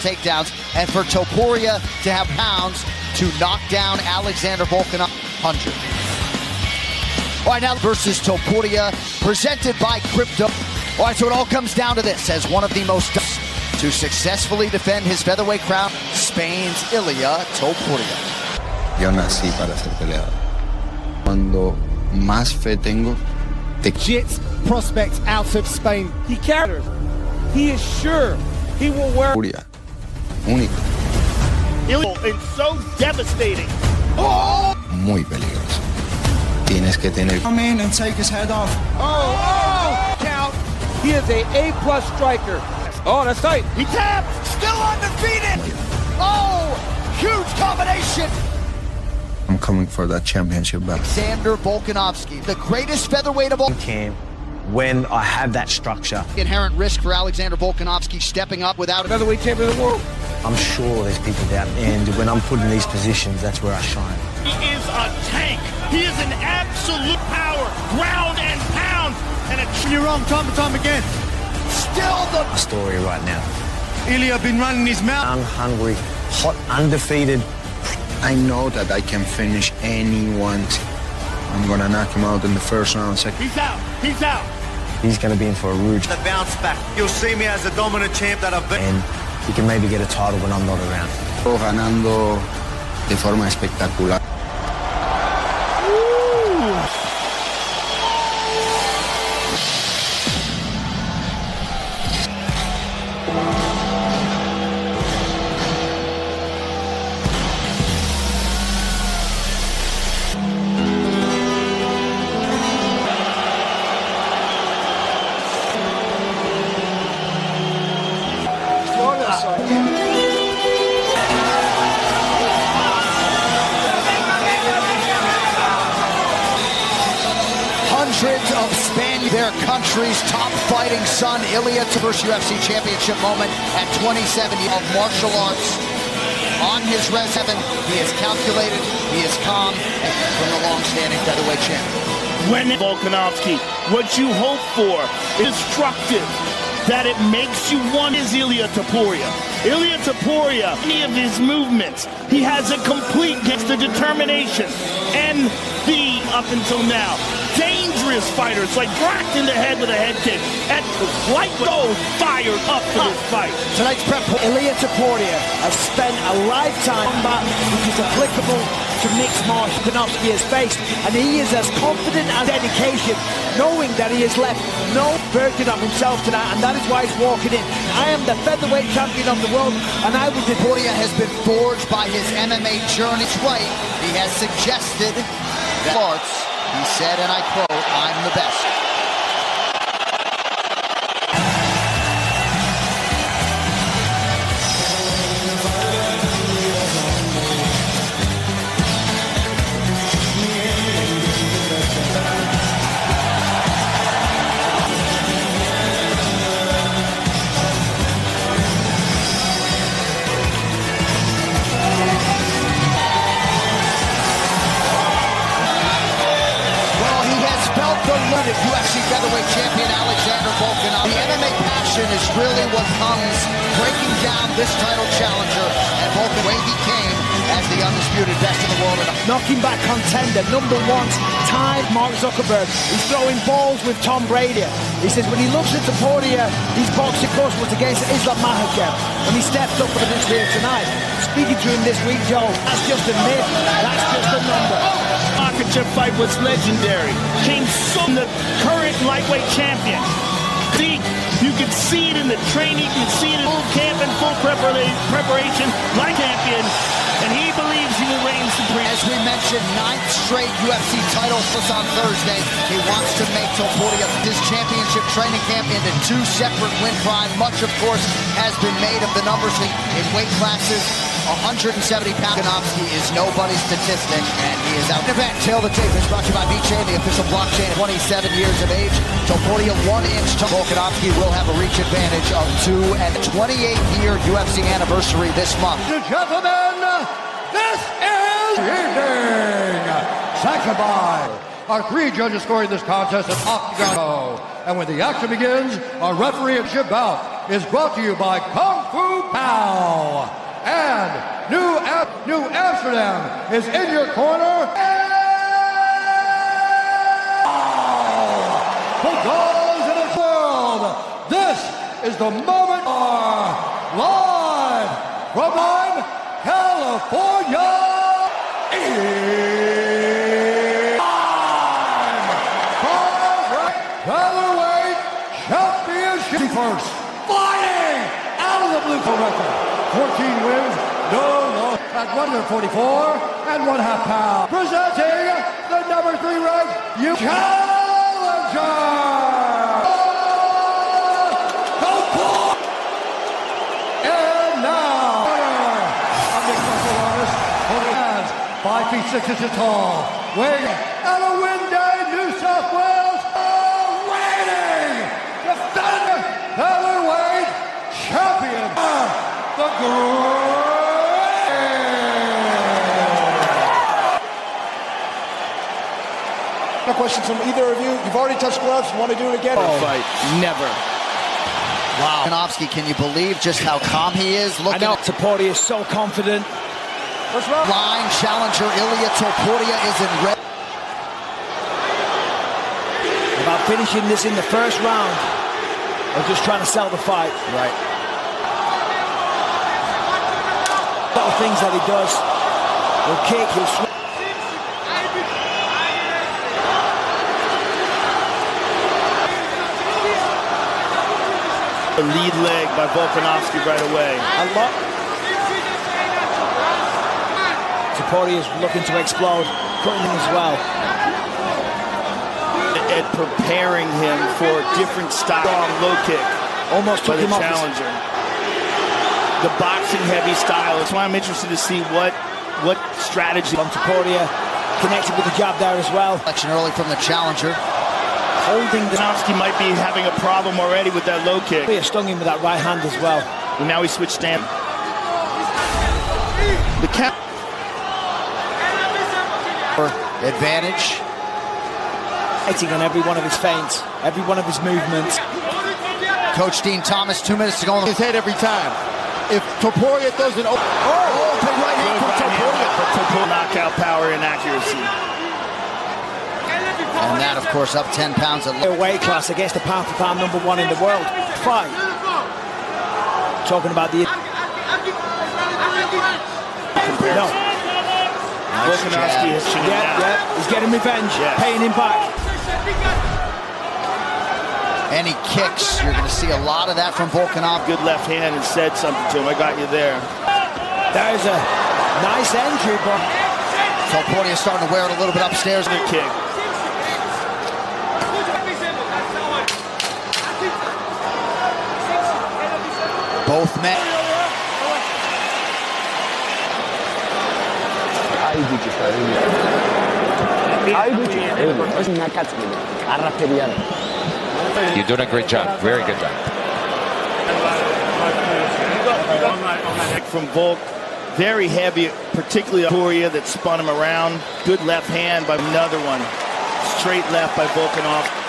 takedowns, and for Topuria to have pounds to knock down Alexander Volkanovski 100. All right, now versus Topuria, presented by Crypto. All right, so it all comes down to this, as one of the most to successfully defend his featherweight crown, Spain's Ilia Topuria. Yo nací para ser peleador. Cuando más fe tengo, Jits prospect out of Spain. He carried. He is sure he will wear. Topuria, único. And so devastating. Muy peligroso. Tienes que tener. Come in and take his head off. Oh! Count. He is a A+ striker. Oh, that's tight. He tapped, still undefeated. Oh, huge combination. I'm coming for that championship belt. Alexander Volkanovski, the greatest featherweight of all. When I have that structure. Inherent risk for Alexander Volkanovski stepping up without a Featherweight champion of the world. I'm sure there's people down, and when I'm put in these positions, that's where I shine. He is a tank. He is an absolute power, ground and pound, and you're wrong time and time again. Still the Story right now. Ilia been running his mouth. I'm hungry, hot, undefeated. I know that I can finish anyone. I'm gonna knock him out in the first round. He's out. He's out. He's going to be in for a rude. The bounce back. You'll see me as the dominant champ that I've been. And he can maybe get a title when I'm not around. Ganando de forma espectacular. Hundreds of Spaniards, their country's top fighting son, Ilia, first UFC championship moment at 27 of martial arts. On his resume, he is calculated, he is calm, from the long-standing featherweight champion. When Volkanovski, what you hope for is destructive, that it makes you want is Ilia Topuria. Ilia Topuria, any of his movements, he has a complete against the determination and the, up until now, dangerous fighters, like cracked in the head with a head kick. And like so fired up for this fight. Tonight's prep, Ilia Topuria has spent a lifetime combat which is applicable to mixed martial Volkanovski has faced, and he is as confident as dedication, knowing that he has left no version of himself tonight, and that is why he's walking in. I am the featherweight champion of the world, and I will. Topuria has been forged by his MMA journey. Right, he has suggested that he said, and I quote, "I'm the best." UFC featherweight champion Alexander Volkanovski. The MMA passion is really what comes breaking down this title challenger, and Volkanovski came as the undisputed best in the world. Knocking back contender, number one, tied Mark Zuckerberg. He's throwing balls with Tom Brady. He says when he looks at Topuria, his boxing course was against Islam Makhachev, and he stepped up for this field tonight. Speaking to him this week, Joe, that's just a myth, that's just a number. Makhachev fight was legendary. Came so the current lightweight champion. You can see it in the training, you can see it in full camp and full preparation, like champion, and he believes he will reign supreme. As we mentioned, 9th straight UFC title was on Thursday. He wants to make Topuria his championship training camp into 2 separate win prime. Much, of course, has been made of the numbers in weight classes. 170 pounds. Volkanovski is nobody's statistic, and he is out. Event. Tail the tape is brought to you by VeChain, the official blockchain. 27 years of age. Topuria 1 inch. Volkanovski will have a reach advantage of 2 and 28-year UFC anniversary this month. Ladies and gentlemen, this is evening. Sanctioned by our 3 judges scoring this contest at Octagon. And when the action begins, our referee bout is brought to you by Kung Fu Pao. New Amsterdam is in your corner. For those in the world, this is the moment live from California. Featherweight Championship first, fighting out of the blue record. 14 wins, no loss at 144 and 1/2 pounds. Presenting the number 3 ranked challenger. And now, a mixed martial artist, holding hands 5 feet 6 inches tall, weighing out of Winday, New South Wales, reigning defending featherweight champion, the No questions from either of you. You've already touched gloves. You want to do it again? Fight. Never. Wow. Volkanovski, can you believe just how calm he is? I know Topuria is so confident. First round. Line challenger Ilia Topuria is in red. About finishing this in the first round or just trying to sell the fight. Right. Little things that he does. He'll kick, he'll swing. The lead leg by Volkanovski right away. A lot. Topuria is looking to explode, cutting him as well. And preparing him for different style. Low kick. Almost by took the him off challenger. The boxing heavy style. That's why I'm interested to see what strategy. Topuria connected with the jab there as well. Action early from the challenger. Holding the... Volkanovski might be having a problem already with that low kick. He stung him with that right hand as well. And now he switched stand. The count. Advantage. Hitting on every one of his feints, every one of his movements. Coach Dean Thomas, 2 minutes to go. His head every time. If Topuria throws an... Big right hand from Topuria. Knockout power and accuracy. And that, of course, up 10 pounds. Their weight class against the pound-for-pound #1 in the world. Fight. Talking about the... No. Volkanovski is shooting down. Yeah, he's getting revenge, paying him back. And he kicks. You're going to see a lot of that from Volkanovski. Good left hand and said something to him. I got you there. There's a nice entry, but... Topuria is starting to wear it a little bit upstairs. Good kick. Both men. You're doing a great job. Very good job. From Volk, very heavy, particularly Topuria that spun him around. Good left hand by another one. Straight left by Volkanovski.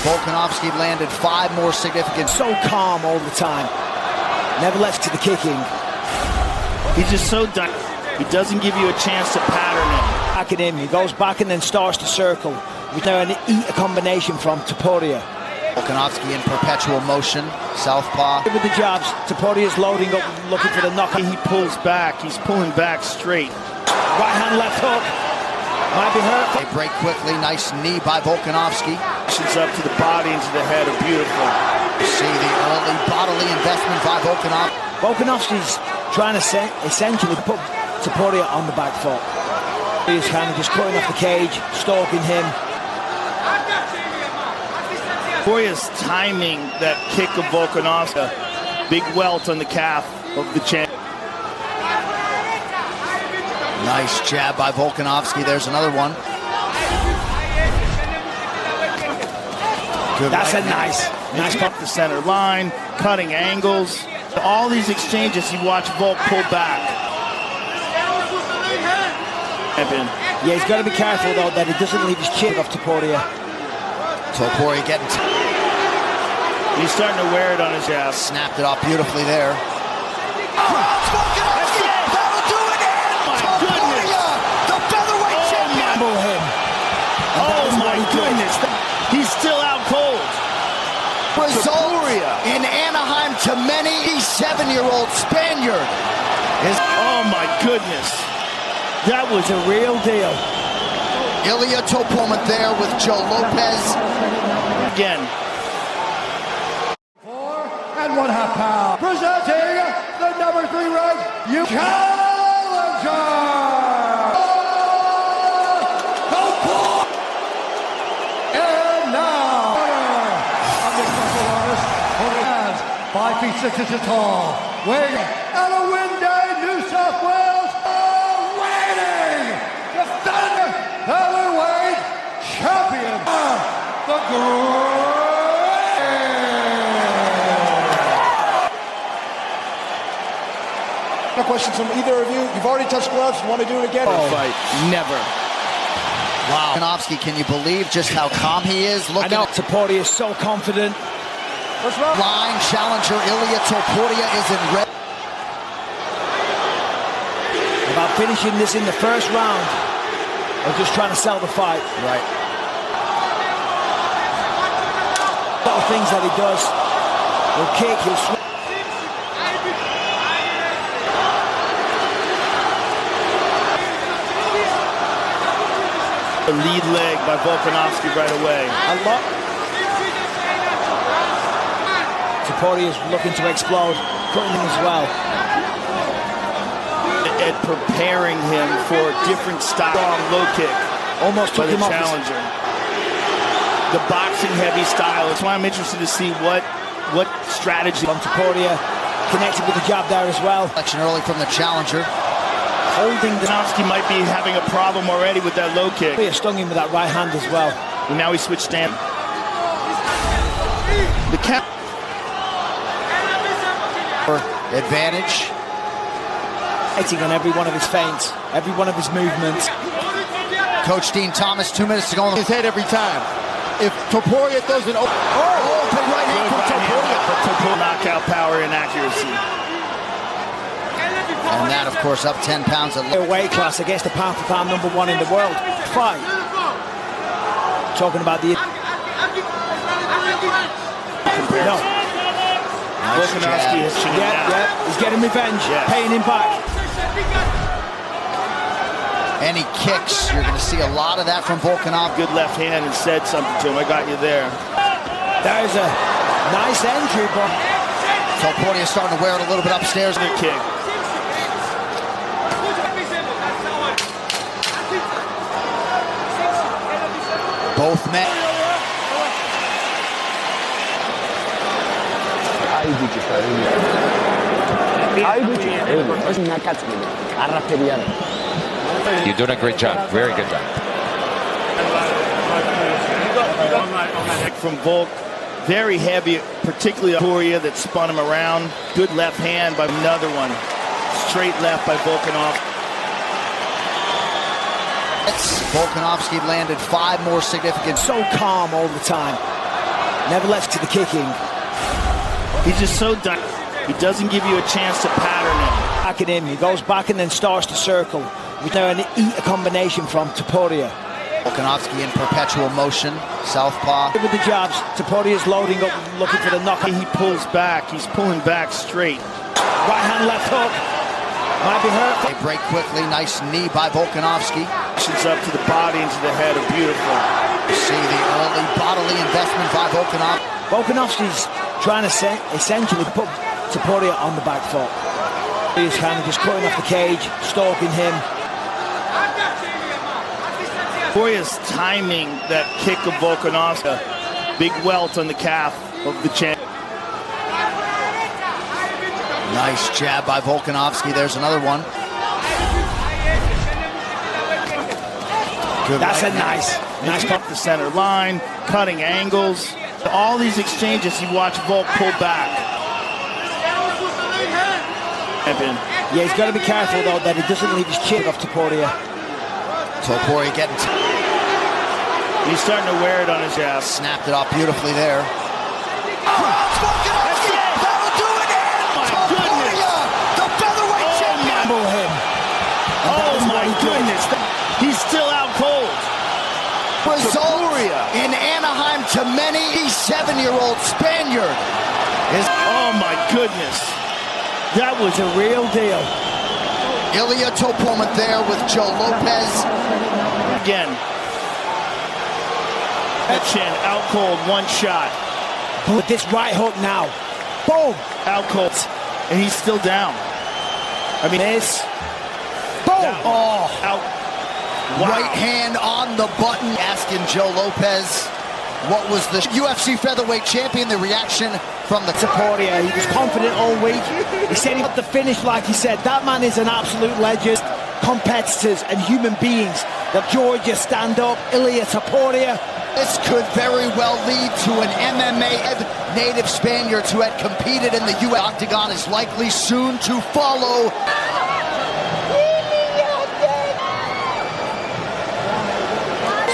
Volkanovski landed 5 more significant. So calm all the time. Never lets to the kicking. He's just so done. He doesn't give you a chance to pattern him. Back at him, he goes back and then starts to circle. With now an eat a combination from Topuria. Volkanovski in perpetual motion, southpaw. With the jabs, Topuria's loading up, looking for the knockout. He pulls back. He's pulling back straight. Right hand, left hook. Might be hurt. They break quickly. Nice knee by Volkanovski. Pushes up to the body and to the head are beautiful. See the early bodily investment by Volkanovski. Volkanovski's trying to essentially put Topuria on the back foot. He's kind of just cutting off the cage, stalking him. Topuria's timing that kick of Volkanovski. Big welt on the calf of the champ. Nice jab by Volkanovski. There's another one. Good That's right a nice Up the center line, cutting angles. All these exchanges, you watch Volk pull back. Yeah, he's got to be careful though that he doesn't leave his chin off Topuria. Topuria getting... He's starting to wear it on his jab. Snapped it off beautifully there. Crowds Volkanovski. That'll do it. Topuria, the featherweight champion. Him. Oh my goodness. He's still out cold. Result Topuria in Anaheim to many. 7-year-old Spaniard. Oh my goodness. That was a real deal. Ilia Topuria there with Joe Lopez. Again. 4 1/2 pound. Presenting the number 3 ranked challenger. And now, a mixed martial artist, holding hands 5 feet 6 inches tall, weighing out of Winday, New South Wales, reigning defender heavyweight champion, the No questions from either of you. You've already touched gloves. You want to do it again? Fight. Never. Wow. Volkanovski, can you believe just how calm he is? I know Topuria is so confident. First round. Line challenger Ilia Topuria is in red. About finishing this in the first round or just trying to sell the fight. Right. Little things that he does. He'll kick, he'll swing. The lead leg by Volkanovski right away. A lot. Topuria is looking to explode, cutting him as well. And preparing him for a different style. Strong low kick. Almost by took the him off challenger. The boxing heavy style. That's why I'm interested to see what strategy. From Topuria, connected with the jab there as well. Action early from the challenger. Holding the... Volkanovski might be having a problem already with that low kick. He stung him with that right hand as well. And now he switched stand. The count. Advantage. Hitting on every one of his feints, every one of his movements. Coach Dean Thomas, 2 minutes to go. His head every time. If Topuria doesn't open... Oh, big right hand from Topuria. Topuria knockout power and accuracy. And that, of course, up 10 pounds. Their weight class against the pound-for-pound #1 in the world. Fight. Talking about the... No. Volkanovski is chinning down. Yeah, he's getting revenge, paying him back. And he kicks. You're going to see a lot of that from Volkanovski. Good left hand and said something to him. I got you there. There's a nice entry, but... Topuria starting to wear it a little bit upstairs. Good kick. Both men. You're doing a great job. Very good job. From Volk, very heavy, particularly Topuria that spun him around. Good left hand by another one. Straight left by Volkanovski. Volkanovski landed 5 more significant. So calm all the time. Never lets to the kicking. He's just so done. He doesn't give you a chance to pattern him. Back at him. He goes back and then starts to circle. With now an eat a combination from Topuria. Volkanovski in perpetual motion. Southpaw. With the jabs, Topuria's loading up, looking for the knockout. He pulls back. He's pulling back straight. Right hand, left hook. Might be hurt. They break quickly. Nice knee by Volkanovski. Up to the body and to the head are beautiful. You see the early bodily investment by Volkanovski. Volkanovski's trying to essentially put Topuria on the back foot. He's kind of just cutting off the cage, stalking him. Topuria's timing that kick of Volkanovski. Big welt on the calf of the champ. Nice jab by Volkanovski. There's another one. Good That's right a nice up the center line, cutting angles. All these exchanges, you watch Volk pull back. Yeah, he's got to be careful though that he doesn't leave his chin off Topuria. Topuria getting. He's starting to wear it on his jab. Snapped it off beautifully there. Volkanovski, that'll do it. Topuria, the Topuria in Anaheim to many. 7-year-old Spaniard is. Oh my goodness, that was a real deal. Ilia Topuria there with Joe Lopez. Again, that chin out cold, one shot. With this right hook now, boom, out cold, and he's still down. I mean, this, boom, down. oh, out. Wow. Right hand on the button, asking Joe Lopez what was the UFC featherweight champion. The reaction from the Topuria. He was confident all week. He said he got the finish, like he said. That man is an absolute legend. Competitors and human beings. The Georgia stand-up, Ilia Topuria. This could very well lead to an MMA native Spaniard who had competed in the UFC octagon is likely soon to follow.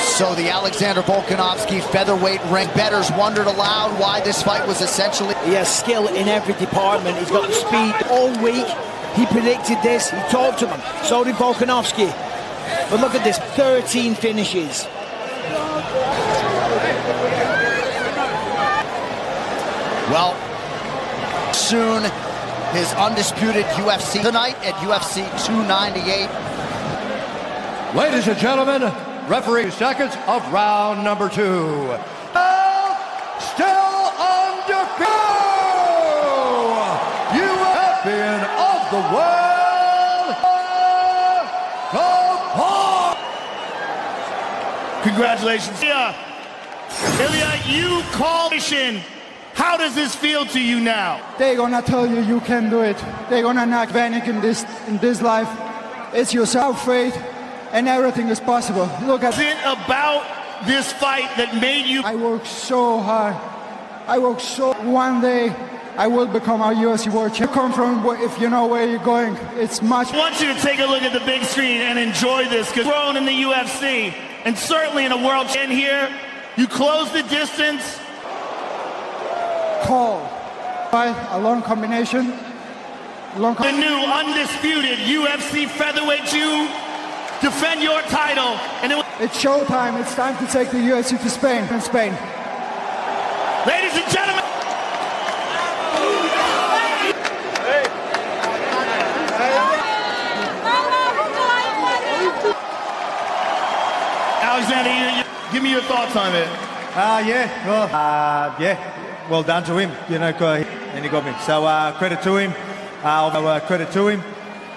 So the Alexander Volkanovski featherweight ring bettors wondered aloud why this fight was essentially. He has skill in every department. He's got the speed all week. He predicted this. He talked to them. So did Volkanovski. But look at this, 13 finishes. Well, soon his undisputed UFC tonight at UFC 298. Ladies and gentlemen, referee seconds of round number 2. Still undefeated, champion of the world, Topuria. Congratulations. Ilia, you called in. How does this feel to you now? They're gonna tell you you can do it. They're gonna not panic in this life. It's yourself, faith, and everything is possible. Look at it. Is it about this fight that made you? I worked so hard. One day I will become a UFC world champion. Come from, if you know where you're going, it's much. I want you to take a look at the big screen and enjoy this, because grown in the UFC and certainly in a world champion here, you close the distance. Call. A long combination. The new undisputed UFC featherweight, you defend your title. And it's showtime. It's time to take the UFC to Spain. Ladies and gentlemen. Alexander, give me your thoughts on it. Well done to him, and he got me. So credit to him. Credit to him.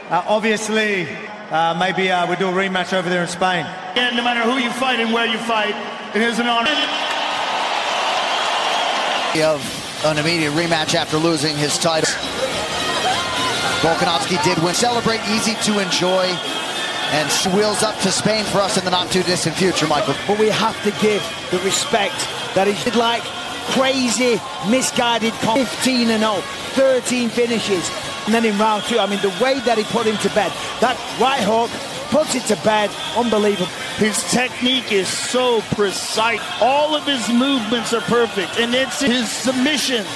Obviously, maybe we do a rematch over there in Spain. Yeah, no matter who you fight and where you fight, it is an honor. Of an immediate rematch after losing his title. Volkanovski did win. Celebrate, easy to enjoy, and wheels up to Spain for us in the not-too-distant future, Michael. But we have to give the respect that he did, like crazy, misguided 15-0, 13 finishes. And then in round 2, I mean, the way that he put him to bed, that right hook, puts it to bed, unbelievable. His technique is so precise. All of his movements are perfect. And it's his submissions,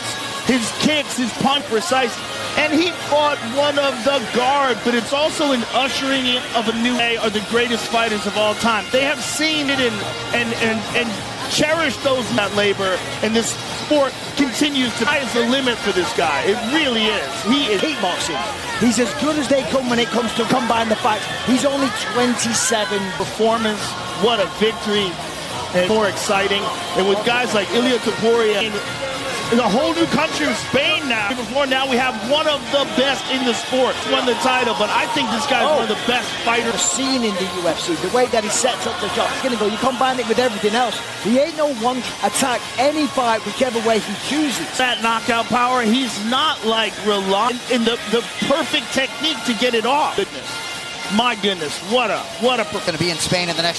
his kicks, his punch precise. And he fought one of the guard, but it's also an ushering in of a new day are the greatest fighters of all time. They have seen it and cherished those that labor, and this sport continues to is the limit for this guy. It really is. He is kickboxing. He's as good as they come when it comes to combine the fights. He's only 27. Performance, what a victory, and more exciting. And with guys like Ilia Topuria in a whole new country of Spain now. Before now, we have one of the best in the sport. Won the title, but I think this guy's one of the best fighters seen in the UFC. The way that he sets up the shot, he's gonna go. You combine it with everything else. He ain't no one attack any fight whichever way he chooses. That knockout power, he's not like relying in the perfect technique to get it off. Goodness, my goodness, what a. Going to be in Spain in the next.